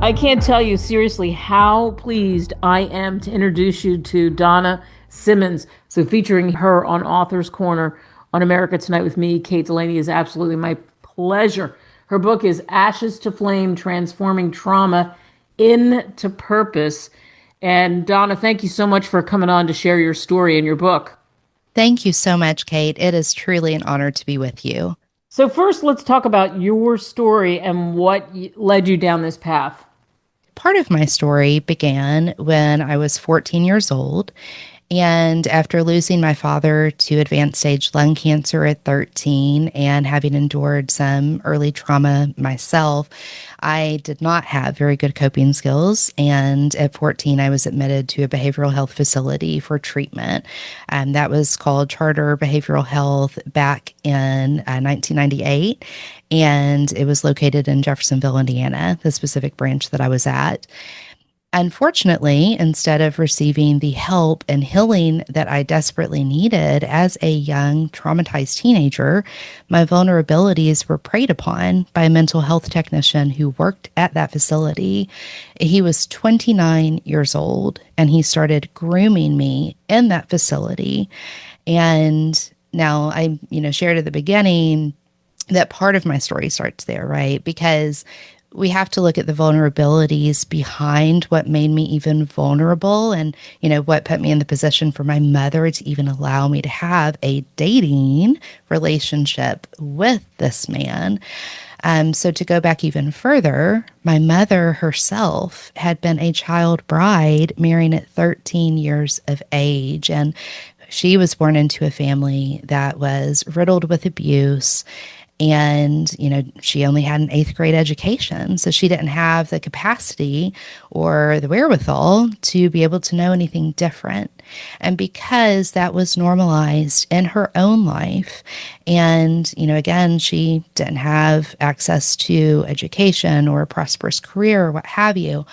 I can't tell you seriously how pleased I am to introduce you to Donna Simmons. So, featuring her on Author's Corner on America Tonight with me, Kate Delaney, is absolutely my pleasure. Her book is Ashes to Flame: Transforming Trauma into Purpose. And Donna, thank you so much for coming on to share your story and your book. Thank you so much, Kate. It is truly an honor to be with you. So, first, let's talk about your story and what led you down this path. Part of my story began when I was 14 years old. And after losing my father to advanced stage lung cancer at 13 and having endured some early trauma myself, I did not have very good coping skills. And at 14, I was admitted to a behavioral health facility for treatment. That was called Charter Behavioral Health back in 1998. And it was located in Jeffersonville, Indiana, the specific branch that I was at. Unfortunately, instead of receiving the help and healing that I desperately needed as a young traumatized teenager, my vulnerabilities were preyed upon by a mental health technician who worked at that facility. He was 29 years old and he started grooming me in that facility. And now I shared at the beginning that part of my story starts there, right? Because we have to look at the vulnerabilities behind what made me even vulnerable and, what put me in the position for my mother to even allow me to have a dating relationship with this man. So to go back even further, my mother herself had been a child bride, marrying at 13 years of age. And she was born into a family that was riddled with abuse, and, she only had an eighth grade education. So she didn't have the capacity or the wherewithal to be able to know anything different. And because that was normalized in her own life, and, again, she didn't have access to education or a prosperous career or what have you,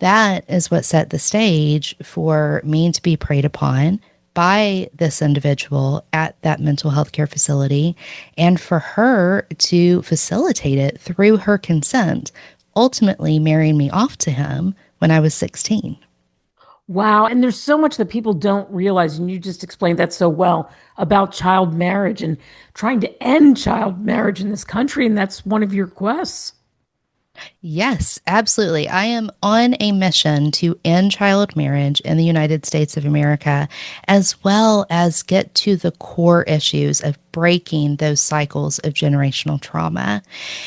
that is what set the stage for me to be preyed upon by this individual at that mental health care facility, and for her to facilitate it through her consent, ultimately marrying me off to him when I was 16. Wow. And there's so much that people don't realize, and you just explained that so well about child marriage and trying to end child marriage in this country. And that's one of your quests. Yes, absolutely. I am on a mission to end child marriage in the United States of America, as well as get to the core issues of breaking those cycles of generational trauma.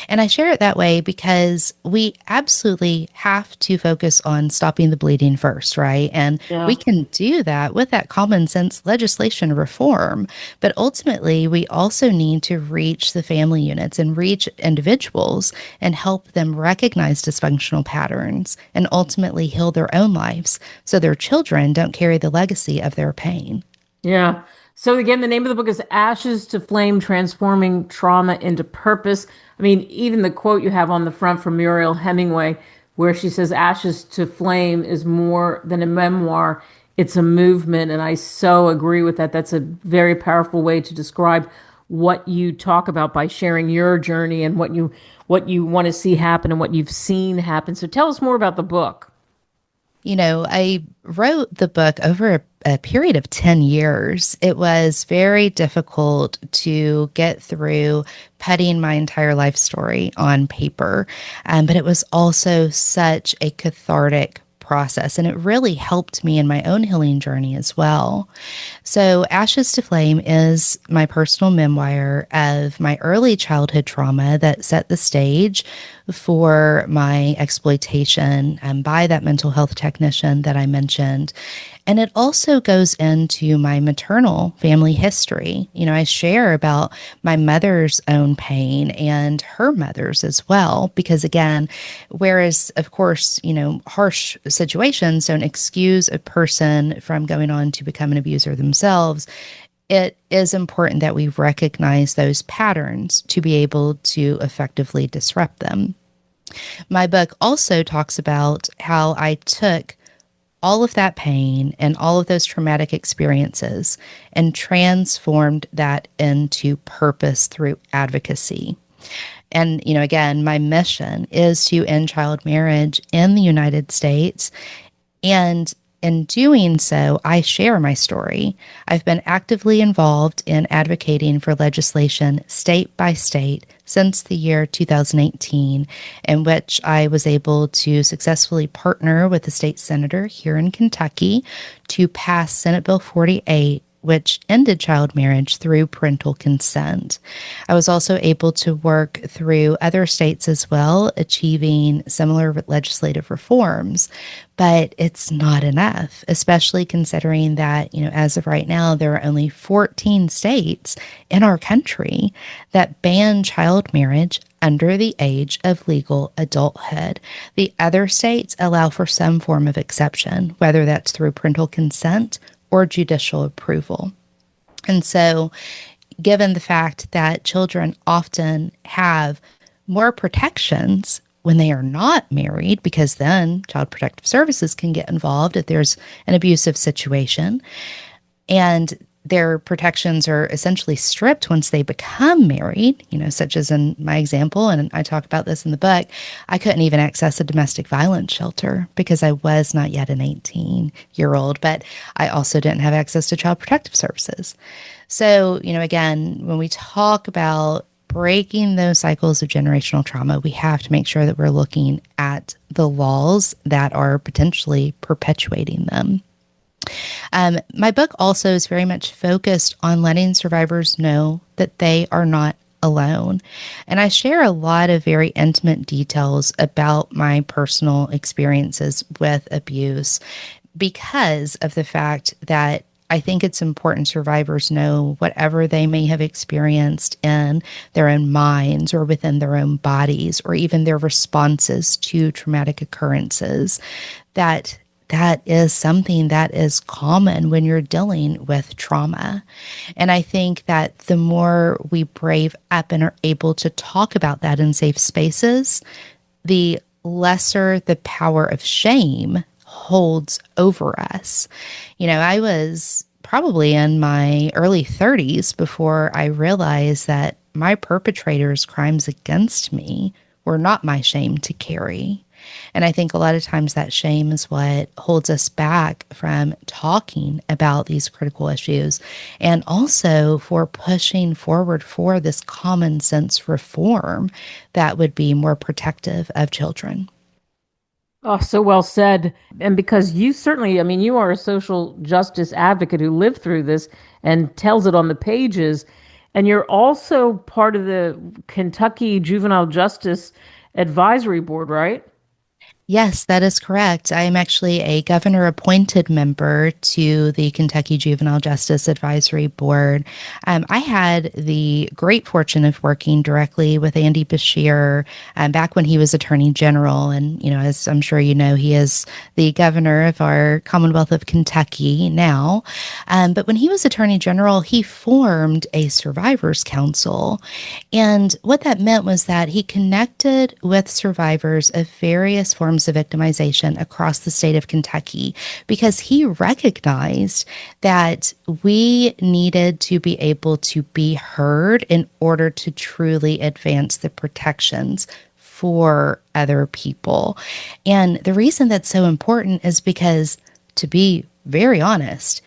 And I share it that way because we absolutely have to focus on stopping the bleeding first, right? And we Yeah. can do that with that common sense legislation reform. But ultimately, we also need to reach the family units and reach individuals and help them recognize dysfunctional patterns and ultimately heal their own lives so their children don't carry the legacy of their pain. Yeah. So again, the name of the book is Ashes to Flame: Transforming Trauma into Purpose. I mean, even the quote you have on the front from Muriel Hemingway, where she says, Ashes to Flame is more than a memoir, it's a movement. And I so agree with that. That's a very powerful way to describe what you talk about by sharing your journey and what you want to see happen and what you've seen happen. So tell us more about the book. I wrote the book over a period of 10 years. It was very difficult to get through putting my entire life story on paper, but it was also such a cathartic process, and it really helped me in my own healing journey as well. So, Ashes to Flame is my personal memoir of my early childhood trauma that set the stage for my exploitation by that mental health technician that I mentioned. And it also goes into my maternal family history. I share about my mother's own pain and her mother's as well, because again, whereas, of course, harsh situations don't excuse a person from going on to become an abuser themselves, it is important that we recognize those patterns to be able to effectively disrupt them. My book also talks about how I took all of that pain and all of those traumatic experiences and transformed that into purpose through advocacy. And, again, my mission is to end child marriage in the United States. And in doing so, I share my story. I've been actively involved in advocating for legislation state by state since the year 2018, in which I was able to successfully partner with the state senator here in Kentucky to pass Senate Bill 48, which ended child marriage through parental consent. I was also able to work through other states as well, achieving similar legislative reforms. But it's not enough, especially considering that, as of right now, there are only 14 states in our country that ban child marriage under the age of legal adulthood. The other states allow for some form of exception, whether that's through parental consent or judicial approval. And so, given the fact that children often have more protections when they are not married, because then Child Protective Services can get involved if there's an abusive situation, and their protections are essentially stripped once they become married, such as in my example, and I talk about this in the book, I couldn't even access a domestic violence shelter because I was not yet an 18-year-old, but I also didn't have access to Child Protective Services. So, again, when we talk about breaking those cycles of generational trauma, we have to make sure that we're looking at the laws that are potentially perpetuating them. My book also is very much focused on letting survivors know that they are not alone. And I share a lot of very intimate details about my personal experiences with abuse because of the fact that I think it's important survivors know whatever they may have experienced in their own minds or within their own bodies or even their responses to traumatic occurrences, that is something that is common when you're dealing with trauma. And I think that the more we brave up and are able to talk about that in safe spaces, the lesser the power of shame holds over us. I was probably in my early 30s before I realized that my perpetrator's crimes against me were not my shame to carry. And I think a lot of times that shame is what holds us back from talking about these critical issues and also for pushing forward for this common sense reform that would be more protective of children. Oh, so well said. And because you certainly, I mean, you are a social justice advocate who lived through this and tells it on the pages. And you're also part of the Kentucky Juvenile Justice Advisory Board, right? Yes, that is correct. I am actually a governor appointed member to the Kentucky Juvenile Justice Advisory Board. I had the great fortune of working directly with Andy Beshear back when he was Attorney General. And, as I'm sure you know, he is the governor of our Commonwealth of Kentucky now. But when he was Attorney General, he formed a Survivors Council. And what that meant was that he connected with survivors of various forms of victimization across the state of Kentucky because he recognized that we needed to be able to be heard in order to truly advance the protections for other people. And the reason that's so important is because, to be very honest,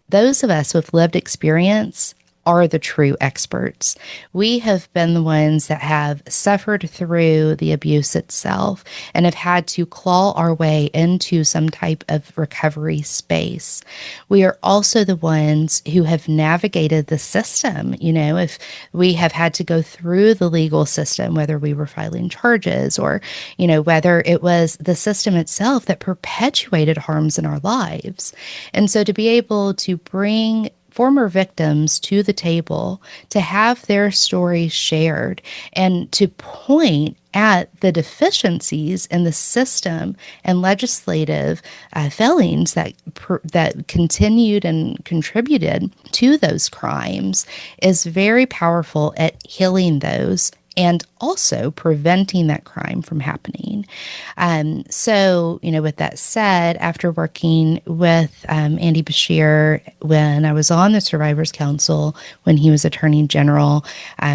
those of us with lived experience are the true experts. We have been the ones that have suffered through the abuse itself and have had to claw our way into some type of recovery space. We are also the ones who have navigated the system. If we have had to go through the legal system, whether we were filing charges or, whether it was the system itself that perpetuated harms in our lives. And so to be able to bring former victims to the table, to have their stories shared, and to point at the deficiencies in the system and legislative failings that continued and contributed to those crimes is very powerful at healing those and also preventing that crime from happening. So, with that said, after working with Andy Bashir when I was on the Survivors Council, when he was Attorney General,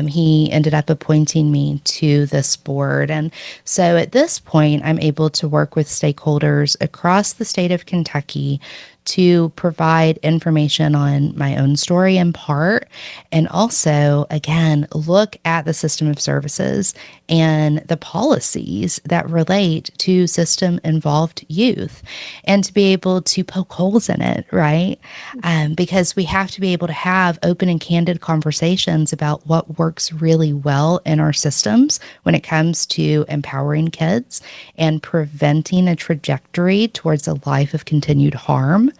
he ended up appointing me to this board. And so at this point, I'm able to work with stakeholders across the state of Kentucky to provide information on my own story in part, and also, again, look at the system of services and the policies that relate to system involved youth, and to be able to poke holes in it, right? Because we have to be able to have open and candid conversations about what works really well in our systems when it comes to empowering kids and preventing a trajectory towards a life of continued harm,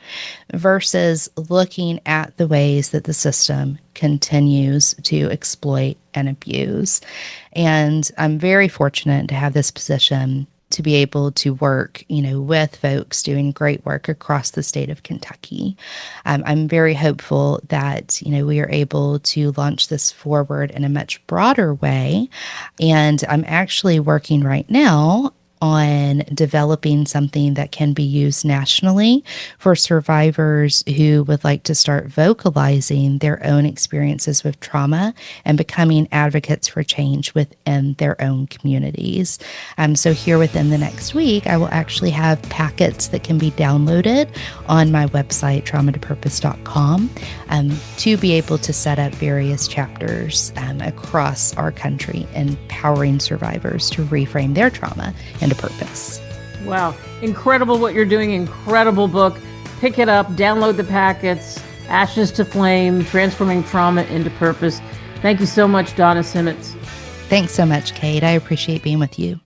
versus looking at the ways that the system continues to exploit and abuse. And I'm very fortunate to have this position to be able to work, with folks doing great work across the state of Kentucky. I'm very hopeful that, we are able to launch this forward in a much broader way. And I'm actually working right now on developing something that can be used nationally for survivors who would like to start vocalizing their own experiences with trauma and becoming advocates for change within their own communities. So here within the next week, I will actually have packets that can be downloaded on my website, traumatopurpose.com, to be able to set up various chapters across our country, empowering survivors to reframe their trauma into purpose. Wow. Incredible what you're doing. Incredible book. Pick it up, download the packets, Ashes to Flame, Transforming Trauma into Purpose. Thank you so much, Donna Simmons. Thanks so much, Kate. I appreciate being with you.